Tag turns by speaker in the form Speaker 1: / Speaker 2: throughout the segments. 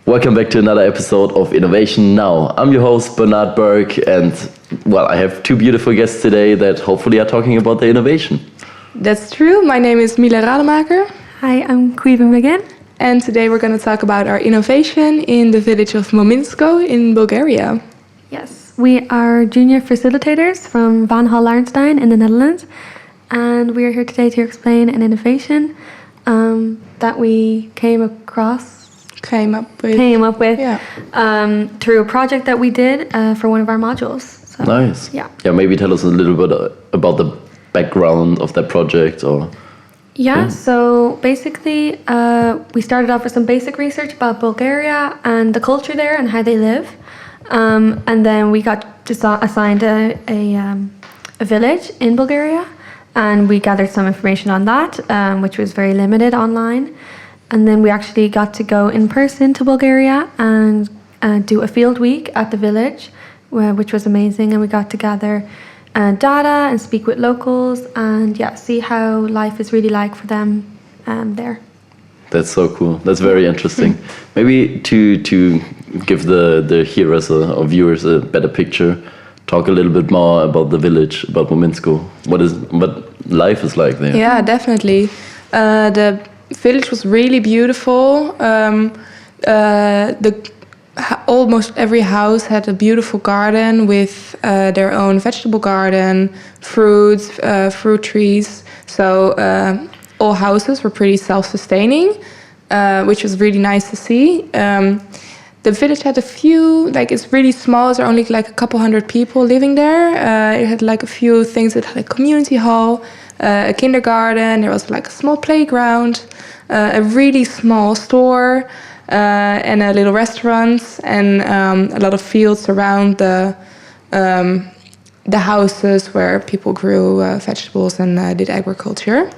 Speaker 1: Welcome back to another episode of Innovation Now. I'm your host, Bernard Berg, and I have two beautiful guests today that hopefully are talking about the innovation.
Speaker 2: That's true. My name is Mila.
Speaker 3: Hi, I'm Caoimhe again.
Speaker 2: And today we're going to talk about our innovation in the village of Mominsko in Bulgaria.
Speaker 3: Yes, we are junior facilitators from Hall Larenstein in the Netherlands, and we are here today to explain an innovation that we came up with through a project that we did for one of our modules. So,
Speaker 1: nice.
Speaker 3: Yeah.
Speaker 1: Maybe tell us a little bit about the background of that project, or.
Speaker 3: So basically, we started off with some basic research about Bulgaria and the culture there and how they live, and then we got assigned a village in Bulgaria, and we gathered some information on that, which was very limited online. And then we actually got to go in person to Bulgaria and do a field week at the village, which was amazing. And we got to gather data and speak with locals and see how life is really like for them there.
Speaker 1: That's so cool. That's very interesting. Maybe to give the hearers or viewers a better picture, talk a little bit more about the village, about Mominsko. What life is like there.
Speaker 2: Yeah, definitely. The village was really beautiful. Almost every house had a beautiful garden with their own vegetable garden, fruits, fruit trees. So all houses were pretty self-sustaining, which was really nice to see. The village had a few, it's really small. There are only a couple hundred people living there. It had a few things. It had a community hall, a kindergarten. There was a small playground, a really small store, and a little restaurant, and a lot of fields around the houses where people grew vegetables and did agriculture.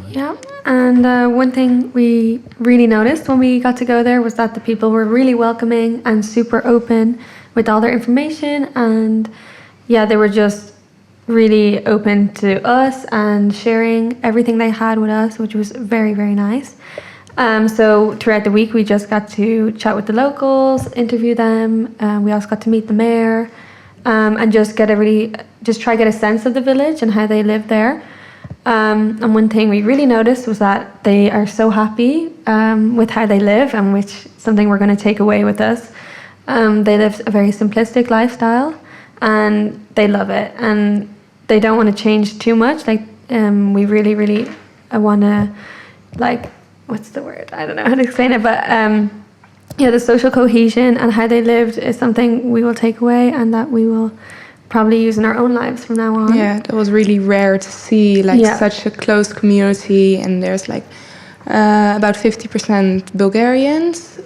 Speaker 3: Yeah, and one thing we really noticed when we got to go there was that the people were really welcoming and super open with all their information, and they were just really open to us and sharing everything they had with us, which was very, very nice. So throughout the week we just got to chat with the locals, interview them, we also got to meet the mayor, and just try to get a sense of the village and how they live there. And one thing we really noticed was that they are so happy with how they live, and which something we're going to take away with us. They live a very simplistic lifestyle, and they love it, and they don't want to change too much. We really, really want to, what's the word? I don't know how to explain it, but the social cohesion and how they lived is something we will take away, and that we will probably use in our own lives from now on.
Speaker 2: Yeah, that was really rare to see such a close community, and there's about 50% Bulgarians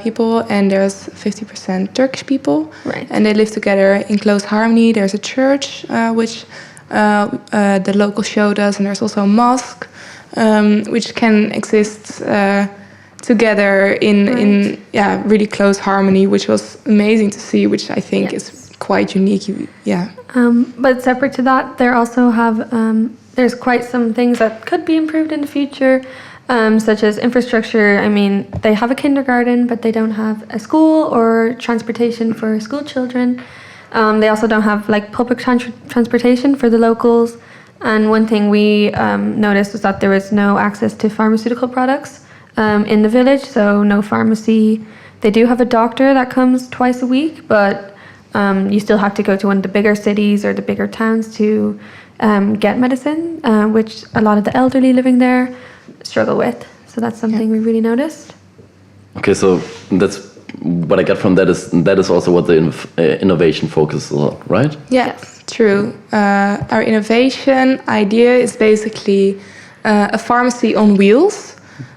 Speaker 2: people, and there's 50% Turkish people,
Speaker 3: right? And
Speaker 2: they live together in close harmony. There's a church which the local showed us, and there's also a mosque which can exist together in really close harmony, which was amazing to see, which I think is quite unique.
Speaker 3: But separate to that, there also have there's quite some things that could be improved in the future, such as infrastructure. I mean, they have a kindergarten, but they don't have a school or transportation for school children. They also don't have public transportation for the locals. And one thing we noticed was that there was no access to pharmaceutical products in the village, so no pharmacy. They do have a doctor that comes twice a week, but you still have to go to one of the bigger cities or the bigger towns to get medicine, which a lot of the elderly living there struggle with. So that's something we really noticed.
Speaker 1: Okay, so that's what I got from that is also what the innovation focuses on, right?
Speaker 2: Yes, true. Our innovation idea is basically a pharmacy on wheels.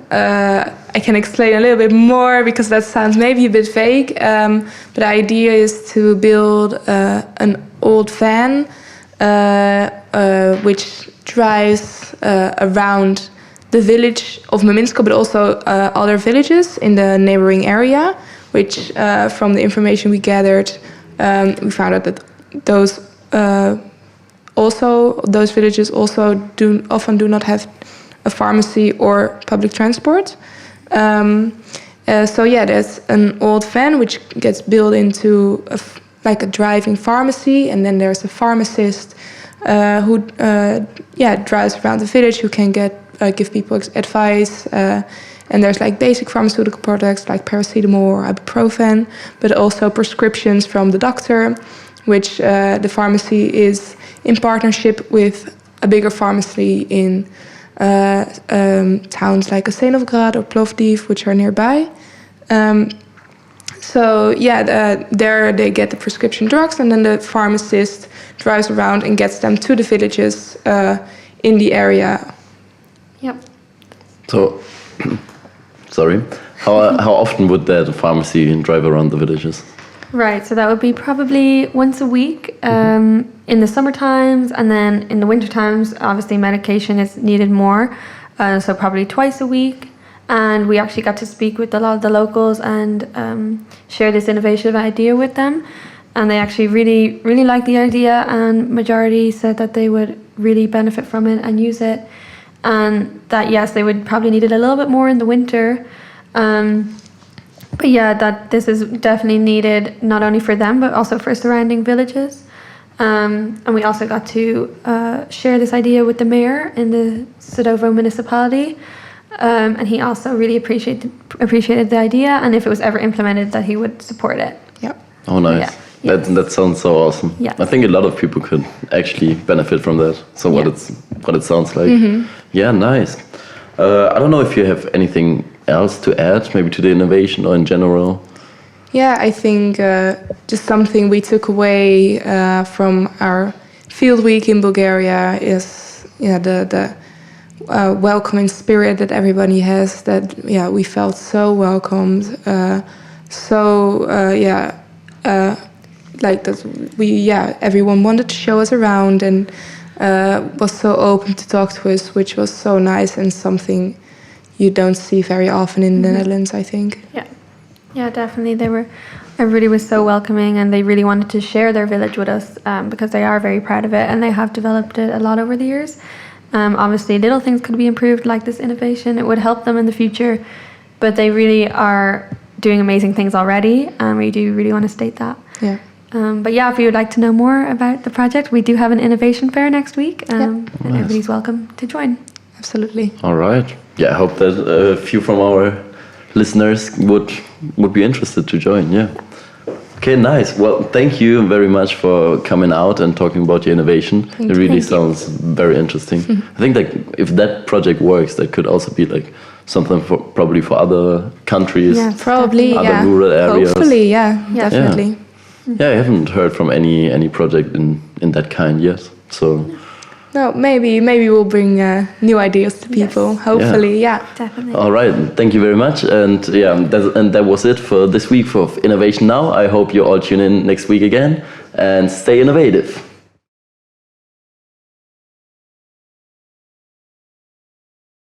Speaker 2: I can explain a little bit more because that sounds maybe a bit vague, but the idea is to build an old van which drives around the village of Mominsko, but also other villages in the neighboring area, which from the information we gathered, we found out that those villages also often do not have a pharmacy or public transport. So yeah, there's an old van which gets built into like a driving pharmacy, and then there's a pharmacist who drives around the village, who can give people advice. And there's like basic pharmaceutical products like paracetamol or ibuprofen, but also prescriptions from the doctor, which the pharmacy is in partnership with a bigger pharmacy in towns like Asenovrad or Plovdiv, which are nearby. There they get the prescription drugs, and then the pharmacist drives around and gets them to the villages in the area.
Speaker 3: Yep.
Speaker 1: So, sorry, how often would that pharmacy drive around the villages?
Speaker 3: Right, so that would be probably once a week in the summer times, and then in the winter times, obviously medication is needed more, so probably twice a week. And we actually got to speak with a lot of the locals and share this innovative idea with them. And they actually really, really liked the idea, and majority said that they would really benefit from it and use it. And that, yes, they would probably need it a little bit more in the winter. But yeah, that this is definitely needed not only for them, but also for surrounding villages. And we also got to share this idea with the mayor in the Sadovo municipality. And he also really appreciated the idea, and if it was ever implemented, that he would support it.
Speaker 2: Yep.
Speaker 1: Oh, nice.
Speaker 3: Yeah.
Speaker 1: That sounds so awesome.
Speaker 3: Yeah.
Speaker 1: I think a lot of people could actually benefit from that. So what it sounds like. Yeah, nice. I don't know if you have anything else to add, maybe to the innovation or in general.
Speaker 2: Yeah, I think just something we took away from our field week in Bulgaria is the welcoming spirit that everybody has. That we felt so welcomed, like that everyone wanted to show us around and was so open to talk to us, which was so nice and something you don't see very often in the Netherlands, I think.
Speaker 3: Yeah, definitely. Everybody was so welcoming, and they really wanted to share their village with us because they are very proud of it, and they have developed it a lot over the years. Obviously, little things could be improved, like this innovation. It would help them in the future, but they really are doing amazing things already, and we do really want to state that.
Speaker 2: Yeah.
Speaker 3: But yeah, if you would like to know more about the project, we do have an innovation fair next week, and everybody's welcome to join.
Speaker 2: Absolutely.
Speaker 1: All right. Yeah, I hope that a few from our listeners would be interested to join. Yeah. Okay, nice. Well, thank you very much for coming out and talking about your innovation. It really sounds very interesting. I think like if that project works, that could also be like something probably for other countries.
Speaker 2: Yeah, probably.
Speaker 1: Other rural areas.
Speaker 2: Hopefully, definitely.
Speaker 1: Yeah, I haven't heard from any project in that kind yet. So.
Speaker 2: No, maybe we'll bring new ideas to people. Yes. Hopefully,
Speaker 3: definitely.
Speaker 1: All right, thank you very much, and that was it for this week for InnovationNow. I hope you all tune in next week again and stay innovative.